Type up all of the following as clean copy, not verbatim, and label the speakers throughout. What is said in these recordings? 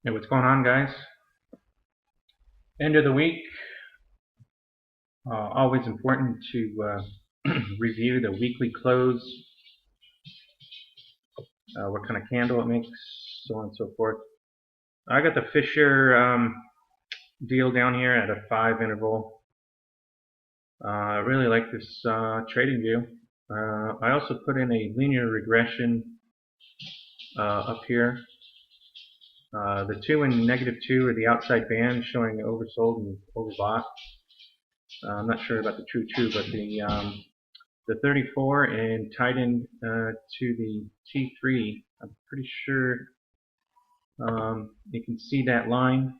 Speaker 1: Hey, what's going on, guys? End of the week. Always important to review the weekly close, what kind of candle it makes, so on and so forth. I got the Fisher deal down here at a 5 interval. I really like this trading view. I also put in a linear regression up here. The 2 and -2 are the outside band showing oversold and overbought. I'm not sure about the true 2, but the 34 and tied in to the T3. I'm pretty sure you can see that line.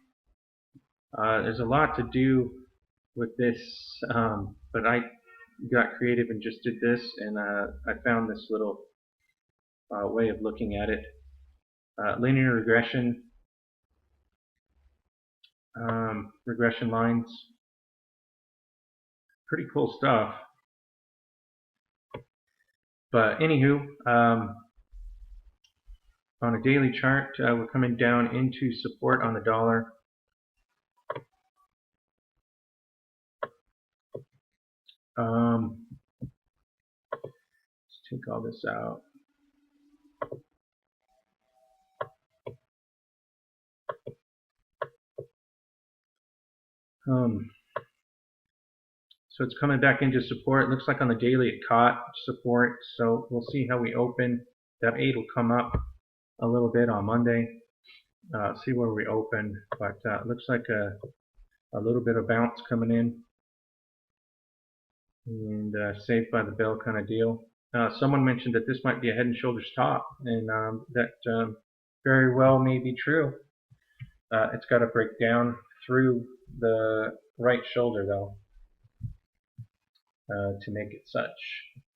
Speaker 1: There's a lot to do with this, but I got creative and just did this, and I found this little way of looking at it. Linear regression, regression lines, pretty cool stuff. But anywho, on a daily chart, we're coming down into support on the dollar. Let's take all this out. So it's coming back into support. It looks like on the daily it caught support, so we'll see how we open. That 8 will come up a little bit on Monday. See where we open, but it looks like a little bit of bounce coming in, and saved by the bell kind of deal. Someone mentioned that this might be a head and shoulders top, and that very well may be true. It's got to break down through the right shoulder though to make it such,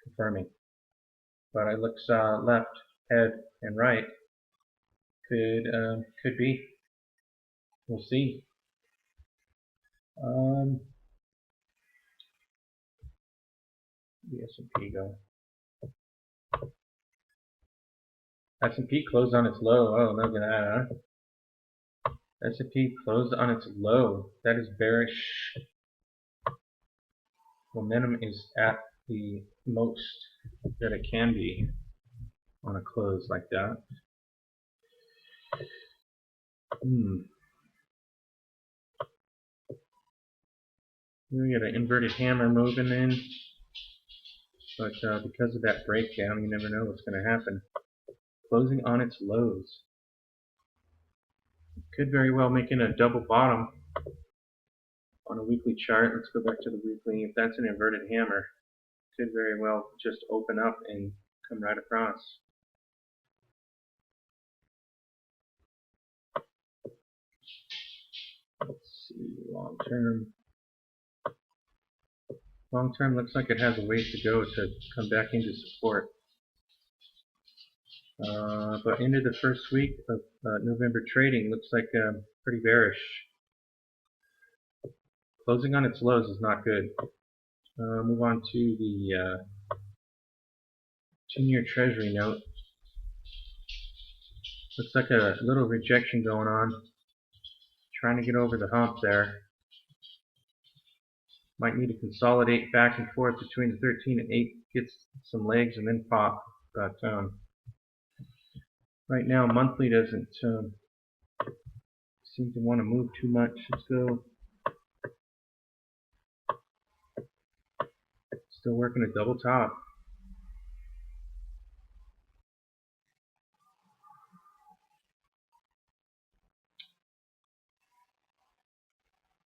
Speaker 1: confirming. But it looks left, head, and right could be. We'll see. The S&P go. S&P closed on its low. Oh, look at that, huh? S&P closed on its low. That is bearish. Momentum is at the most that it can be on a close like that. We got an inverted hammer moving in, but because of that breakdown, you never know what's going to happen. Closing on its lows. Could very well make it a double bottom on a weekly chart. Let's go back to the weekly. If that's an inverted hammer, could very well just open up and come right across. Let's see, long term. Long term looks like it has a ways to go to come back into support. But into the first week of November trading looks like pretty bearish. Closing on its lows is not good. Move on to the 10-year Treasury note. Looks like a little rejection going on. Trying to get over the hump there. Might need to consolidate back and forth between the 13 and 8, get some legs, and then pop. But right now, monthly doesn't seem to want to move too much. Still working a double top.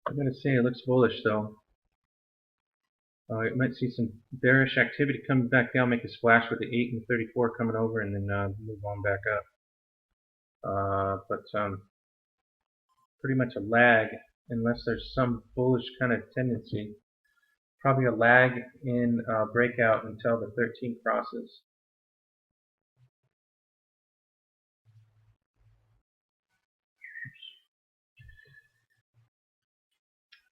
Speaker 1: I'm going to say it looks bullish though. You might see some bearish activity coming back down, make a splash with the 8 and 34 coming over, and then move on back up. But pretty much a lag, unless there's some bullish kind of tendency. Probably a lag in breakout until the 13 crosses.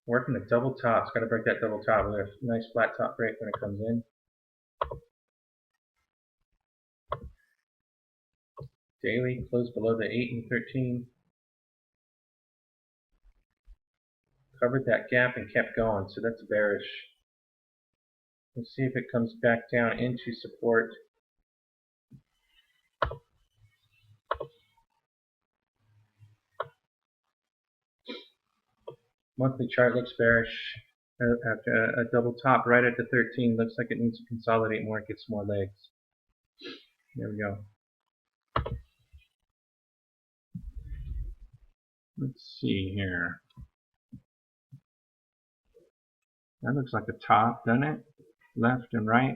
Speaker 1: Working a double top. It's got to break that double top with a nice flat top break when it comes in. Daily close below the 8 and 13. Covered that gap and kept going, so that's bearish. Let's see if it comes back down into support. Monthly chart looks bearish after a double top right at the 13. Looks like it needs to consolidate more, get some more legs. There we go. Let's see here. That looks like a top, doesn't it? Left and right.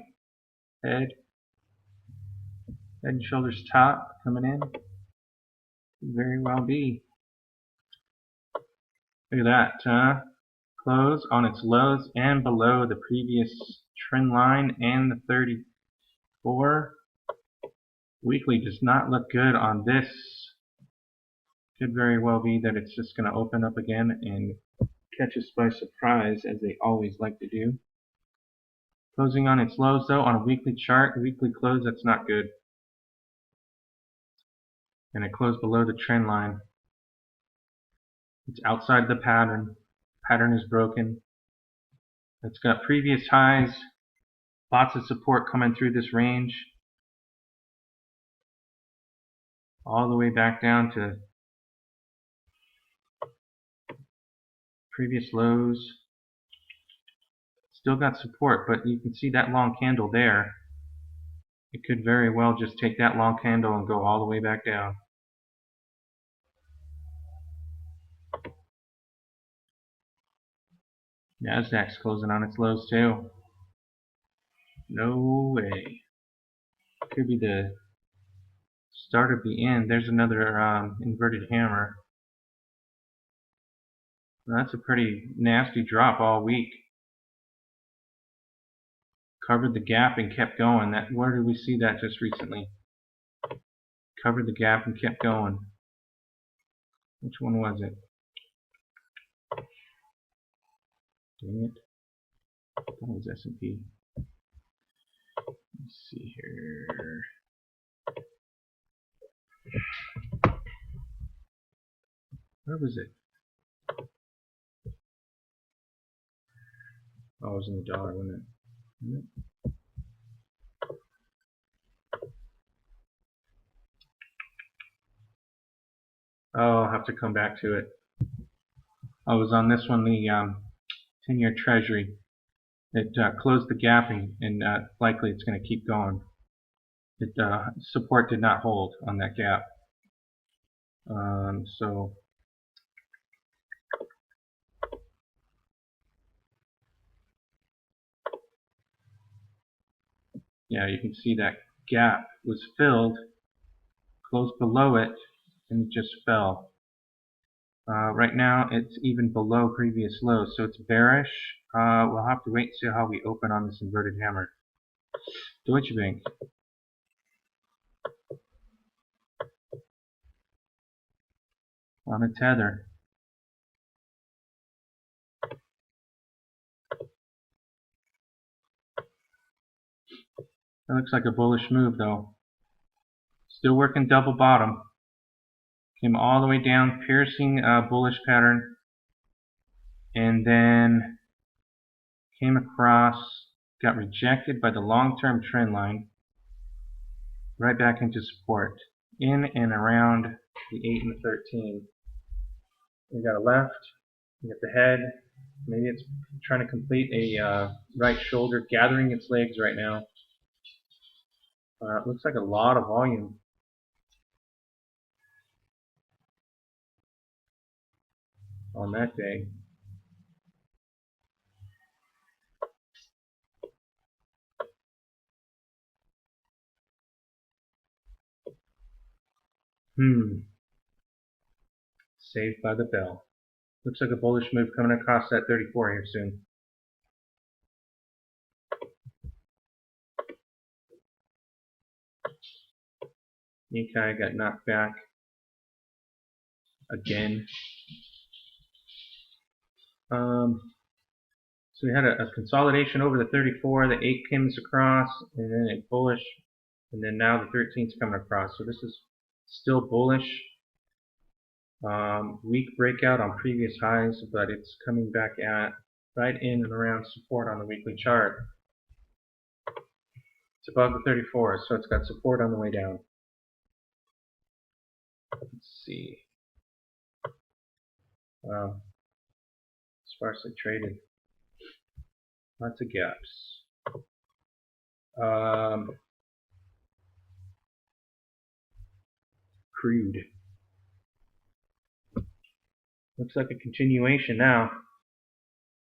Speaker 1: Head and shoulders top coming in. Could very well be. Look at that, huh? Close on its lows and below the previous trend line and the 34. Weekly does not look good on this. Could very well be that it's just going to open up again and catch us by surprise, as they always like to do. Closing on its lows though on a weekly chart, weekly close, that's not good. And it closed below the trend line. It's outside the pattern. Pattern is broken. It's got previous highs, lots of support coming through this range, all the way back down to previous lows. Still got support, but you can see that long candle there. It could very well just take that long candle and go all the way back down. Nasdaq's closing on its lows too. No way. Could be the start of the end. There's another inverted hammer. That's a pretty nasty drop all week. Covered the gap and kept going. Where did we see that just recently? Covered the gap and kept going. Which one was it? Dang it. That was S&P. Let's see here. Where was it? Oh, it was in the dollar, wasn't it? Oh, I'll have to come back to it. I was on this one, the 10-year Treasury. It closed the gap and likely it's going to keep going. It support did not hold on that gap. So yeah, you can see that gap was filled, closed below it, and it just fell. Right now it's even below previous lows, so it's bearish. We'll have to wait and see how we open on this inverted hammer. Deutsche Bank. On a tether. That looks like a bullish move though. Still working double bottom. Came all the way down, piercing bullish pattern, and then came across, got rejected by the long-term trend line, right back into support, in and around the 8 and the 13. We got a left, we got the head, maybe it's trying to complete a right shoulder, gathering its legs right now. It looks like a lot of volume. On that day. Saved by the bell. Looks like a bullish move coming across that 34 here soon. Nikkei got knocked back again. So we had a consolidation over the 34, the 8 comes across, and then a bullish, and then now the 13's coming across. So this is still bullish. Weak breakout on previous highs, but it's coming back at right in and around support on the weekly chart. It's above the 34, so it's got support on the way down. Let's see. Wow. Sparsely traded. Lots of gaps. Crude. Looks like a continuation now.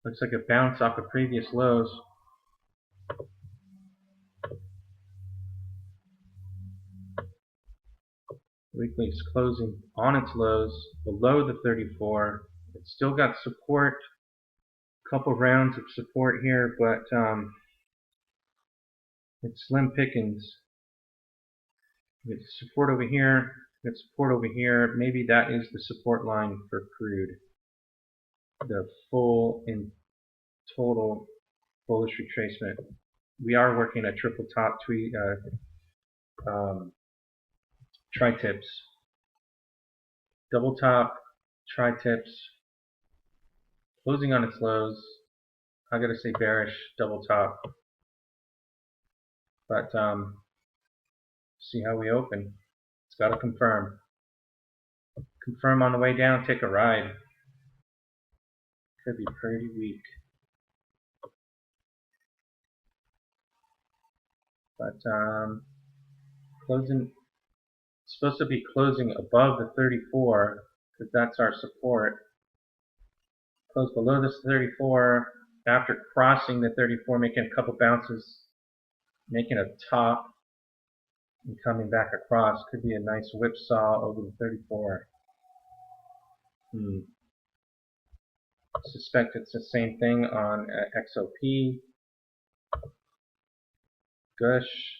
Speaker 1: Looks like a bounce off of previous lows. Weekly is closing on its lows below the 34. It's still got support. A couple rounds of support here, but it's slim pickings. We get support over here. We get support over here. Maybe that is the support line for crude. The full and total bullish retracement. We are working a triple top tri-tips. Double top, tri-tips, closing on its lows. I gotta say bearish, double top. But see how we open. It's gotta confirm. Confirm on the way down, take a ride. Could be pretty weak. But closing, it's supposed to be closing above the 34 because that's our support. Close below this 34 after crossing the 34, making a couple bounces, making a top and coming back across. Could be a nice whipsaw over the 34. Suspect it's the same thing on XOP. Gush.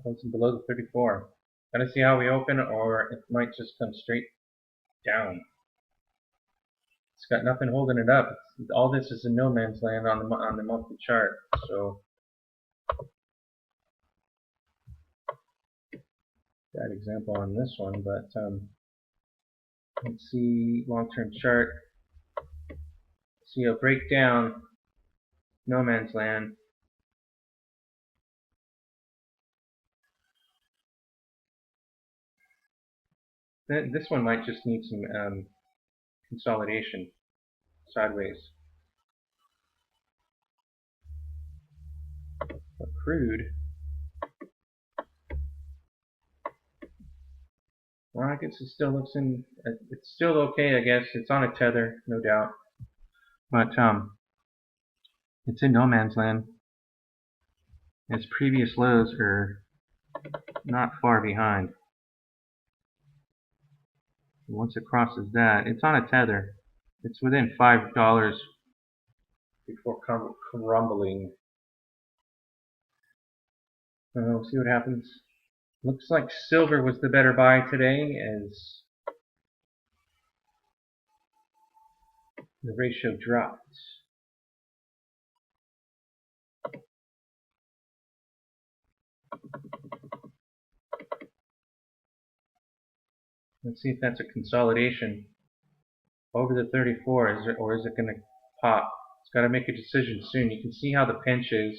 Speaker 1: Closing below the 34. Gotta see how we open, or it might just come straight down. It's got nothing holding it up. All this is in no man's land on the monthly chart. So bad example on this one, but let's see long-term chart. See a breakdown, no man's land. This one might just need some consolidation sideways. But crude, well, I guess it still looks in. It's still okay, I guess. It's on a tether, no doubt. But it's in no man's land. Its previous lows are not far behind. Once it crosses that, it's on a tether. It's within $5 before crumbling. We'll see what happens. Looks like silver was the better buy today, as the ratio dropped. Let's see if that's a consolidation over the 34, or is it going to pop? It's got to make a decision soon. You can see how the pinch is.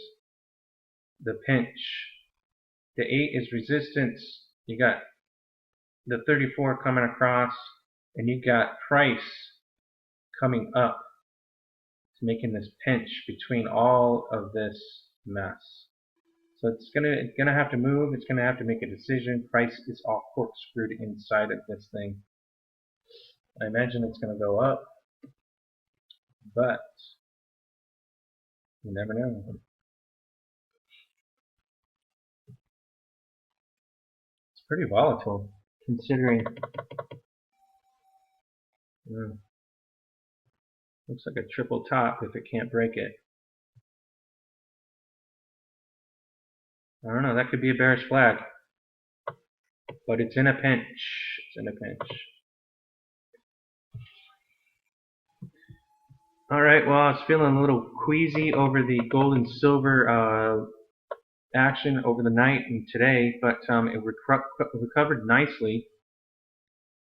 Speaker 1: The pinch. The 8 is resistance. You got the 34 coming across, and you got price coming up. It's making this pinch between all of this mess. So it's gonna have to move. It's gonna have to make a decision. Price is all corkscrewed inside of this thing. I imagine it's gonna go up, but you never know. It's pretty volatile, considering. Looks like a triple top if it can't break it. I don't know. That could be a bearish flag, but it's in a pinch. It's in a pinch. Alright, well, I was feeling a little queasy over the gold and silver action over the night and today, but it recovered nicely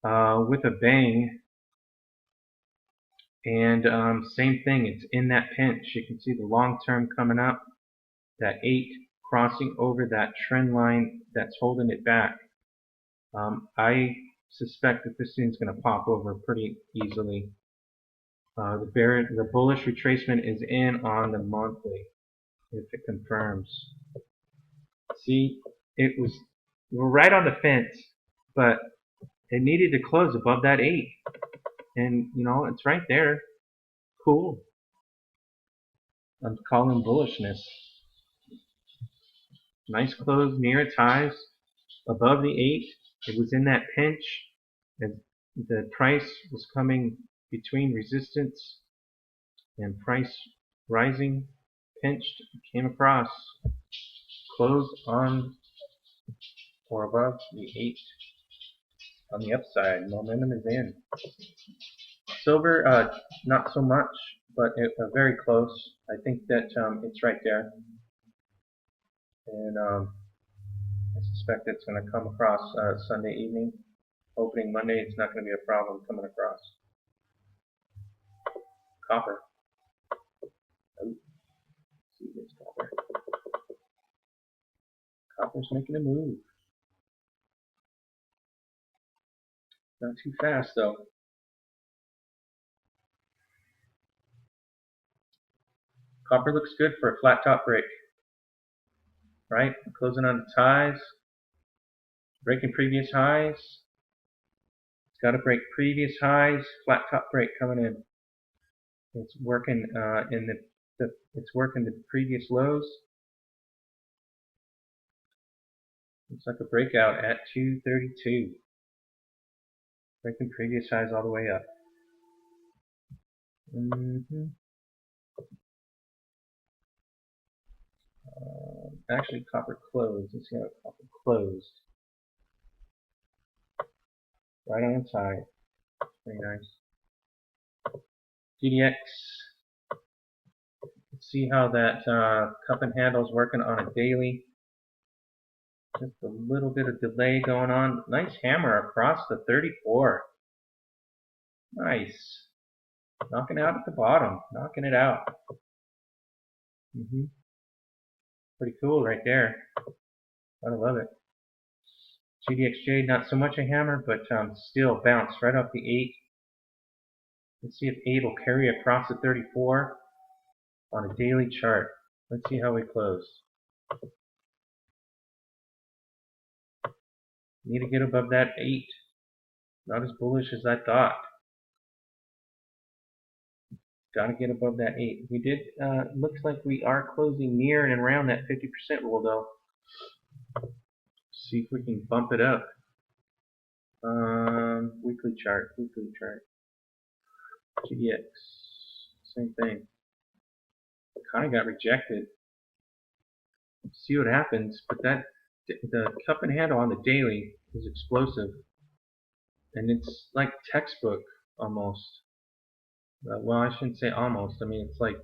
Speaker 1: with a bang. And same thing, it's in that pinch. You can see the long term coming up, that 8 crossing over that trend line that's holding it back. I suspect that this thing's going to pop over pretty easily. The bullish retracement is in on the monthly if it confirms. See, we're right on the fence, but it needed to close above that 8. And, you know, it's right there. Cool. I'm calling bullishness. Nice close near its highs, above the 8. It was in that pinch. And the price was coming between resistance and price rising, pinched, came across, closed on or above the 8 on the upside. Momentum is in. Silver, not so much, but very close. I think that it's right there. And I suspect it's going to come across Sunday evening. Opening Monday, it's not going to be a problem coming across. Copper. Oh, see this copper. Copper's making a move. Not too fast though. Copper looks good for a flat top break. Right? Closing on its highs. Breaking previous highs. It's got to break previous highs. Flat top break coming in. It's working it's working the previous lows. Looks like a breakout at 232. Breaking previous highs all the way up. Actually, copper closed. Let's see how copper closed. Right on its high. Very nice. GDX. Let's see how that cup and handle is working on a daily. Just a little bit of delay going on. Nice hammer across the 34. Nice. Knocking out at the bottom. Knocking it out. Pretty cool right there. I love it. GDXJ, not so much a hammer, but still bounced right off the 8. Let's see if 8 will carry across the 34 on a daily chart. Let's see how we close. Need to get above that 8. Not as bullish as I thought. Got to get above that 8. We did, looks like we are closing near and around that 50% rule though. See if we can bump it up. Weekly chart. GDX, same thing. Kind of got rejected. See what happens, but the cup and handle on the daily is explosive, and it's like textbook almost. Well, I shouldn't say almost. I mean, it's like,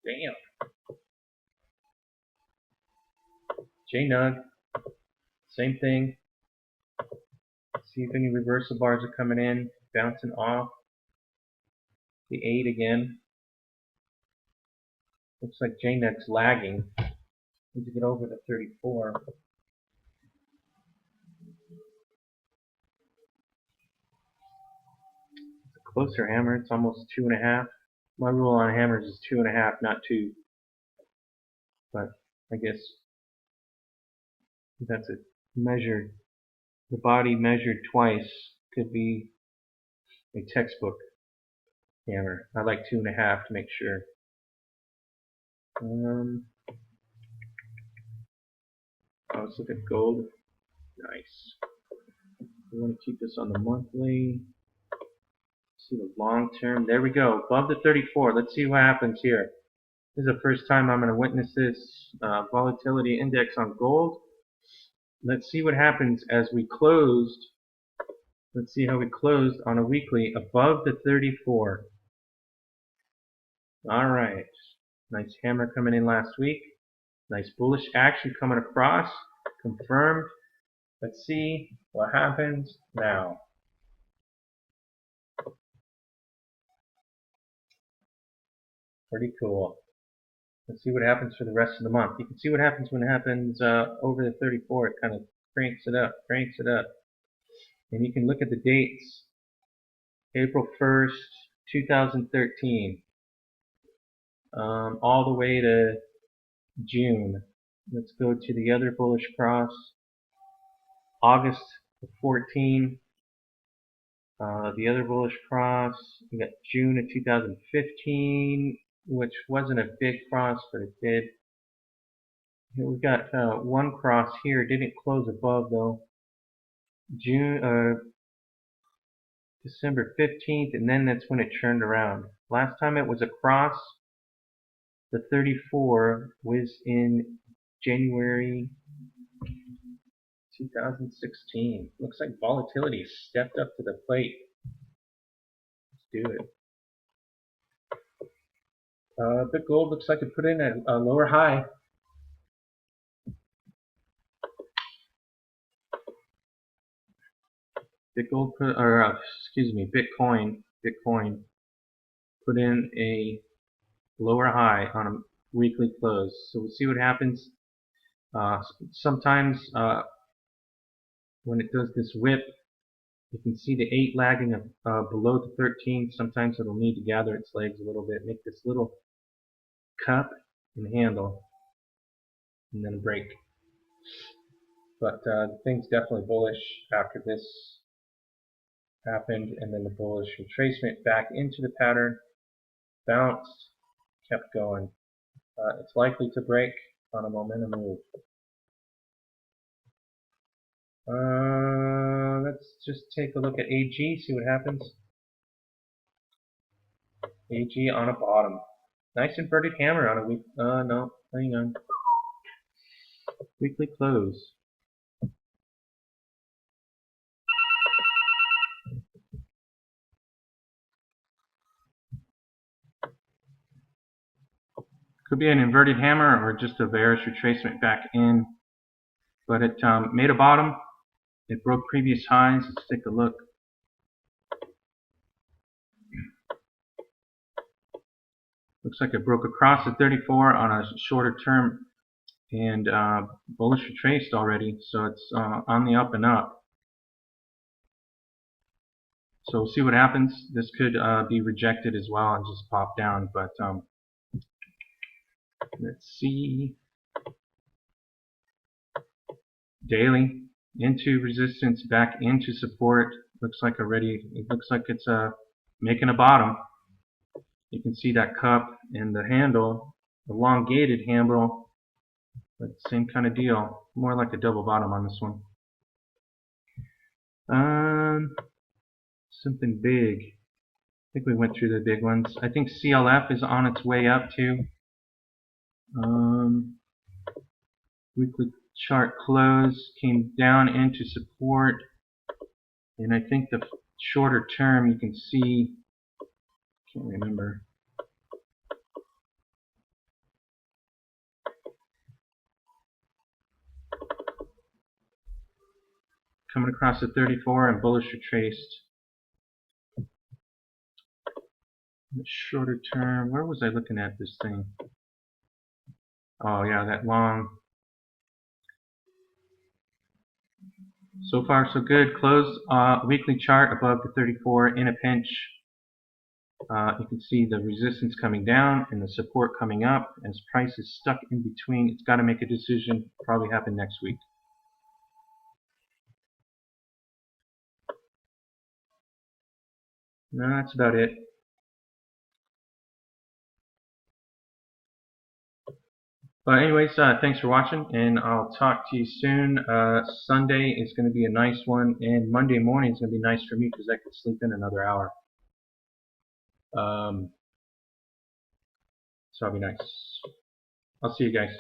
Speaker 1: damn. JNUG, same thing. See if any reversal bars are coming in, bouncing off. The 8 again. Looks like JNUG's lagging. Need to get over the 34. It's a closer hammer. It's almost 2.5. My rule on hammers is 2.5, not 2. But I guess that's it. Measured. The body measured twice could be a textbook hammer. I like 2.5 to make sure. Let's look at gold. Nice. We want to keep this on the monthly. See the long term. There we go. Above the 34. Let's see what happens here. This is the first time I'm going to witness this volatility index on gold. Let's see what happens as we closed. Let's see how we closed on a weekly above the 34. Alright. Nice hammer coming in last week. Nice bullish action coming across. Confirmed. Let's see what happens now. Pretty cool. Let's see what happens for the rest of the month. You can see what happens when it happens over the 34. It kind of cranks it up, cranks it up. And you can look at the dates. April 1st, 2013. All the way to June. Let's go to the other bullish cross. August 14. The other bullish cross. We got June of 2015, which wasn't a big cross, but it did. Here we got one cross here. It didn't close above though. December 15th, and then that's when it turned around. Last time it was across the 34 was in January 2016. Looks like volatility stepped up to the plate. Let's do it. Big gold looks like it put in a lower high. Bitcoin put in a lower high on a weekly close. So we'll see what happens. Sometimes when it does this whip, you can see the 8 lagging below the 13. Sometimes it'll need to gather its legs a little bit, make this little cup and handle, and then a break. But the thing's definitely bullish after this happened, and then the bullish retracement back into the pattern, bounced, kept going. It's likely to break on a momentum move. Let's just take a look at AG, see what happens. AG on a bottom. Nice inverted hammer on a week. No, hang on. Weekly close. Could be an inverted hammer or just a bearish retracement back in. But it made a bottom. It broke previous highs. Let's take a look. Looks like it broke across the 34 on a shorter term and bullish retraced already. So it's on the up and up. So we'll see what happens. This could be rejected as well and just pop down. But let's see. Daily into resistance, back into support. Looks like it looks like it's making a bottom. You can see that cup and the handle, elongated handle, but same kind of deal. More like a double bottom on this one. Something big. I think we went through the big ones. I think CLF is on its way up too. Weekly chart close, came down into support, and I think the shorter term you can see, can't remember. Coming across the 34 and bullish retraced. The shorter term, where was I looking at this thing? Oh yeah, that long. So far so good. Closed weekly chart above the 34 in a pinch. You can see the resistance coming down and the support coming up. As price is stuck in between, it's got to make a decision. Probably happen next week. No, that's about it. But anyways, thanks for watching, and I'll talk to you soon. Sunday is going to be a nice one, and Monday morning is going to be nice for me because I could sleep in another hour. So that'll be nice. I'll see you guys.